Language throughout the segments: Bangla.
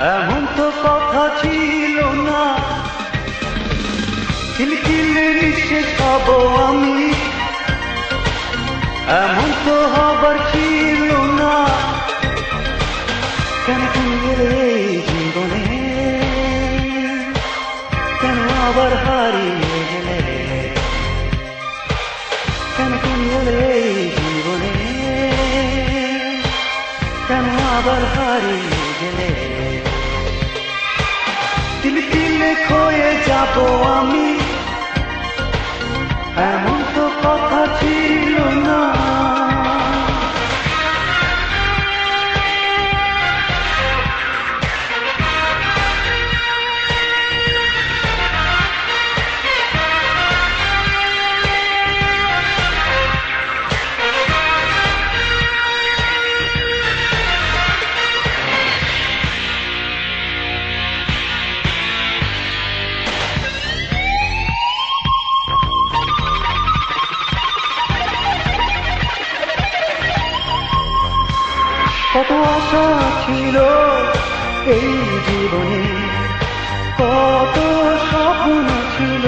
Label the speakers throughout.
Speaker 1: এমন তো কথা ছিল না, খিলখিলে নিঃশেষ হব আমি। এমন তো হবার ছিল না, কেন তুমি গেলে এই জীবনে, কেন আবার হারিয়ে গেলে, কেন তুমি গেলে এই জীবনে, কেন আবার হারিয়ে গেলে। তিলে তিলে ক্ষয়ে যাব আমি, এমন তো কথা ছিল না। কত আশা ছিল এই জীবনে, কত স্বপ্ন ছিল,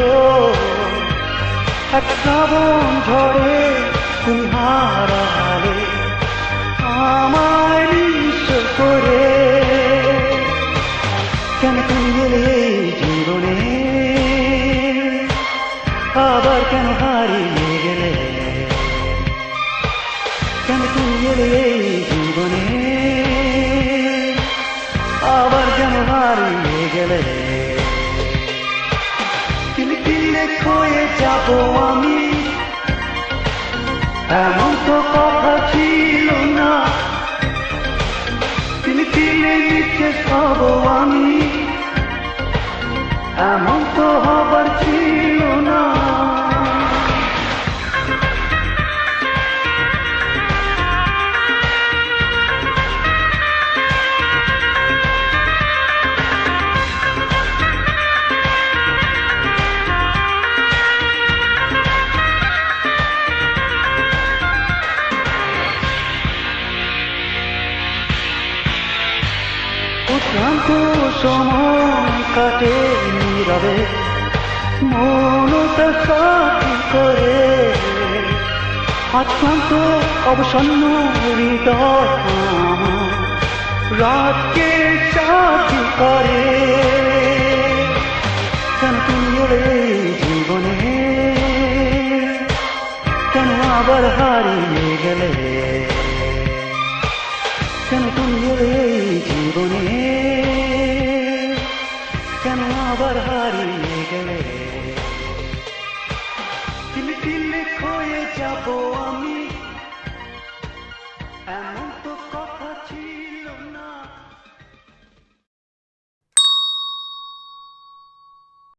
Speaker 1: এক শ্রাবণ ঝড়ে তুমি হারালে আমায় নিঃস্ব করে। কেন তুমি গেলে এই জীবনে, আবার কেন হারিয়ে গেলে, কেন তুমি গেলে এই জীবনে, আবার কেন হারিয়ে গেলে। তিলে তিলে ক্ষয়ে যাব আমি, এমন তো কথা ছিল না। তিলে তিলে নিঃশেষ হব আমি, এমন তো হবার ছিল না। ক্লান্ত সময় কাটে নীরবে, মনটা সাথী করে। আজ ক্লান্ত অবসন্ন হৃদয় আমার রাতকে সাথী করে। কেন তুমি গেলে জীবনে, কেন আবার হারিয়ে গেলে, কেন তুমি গেলে জীবনে, কেন আবার হারিয়ে গেলে। তিলে তিলে ক্ষয়ে যাব আমি।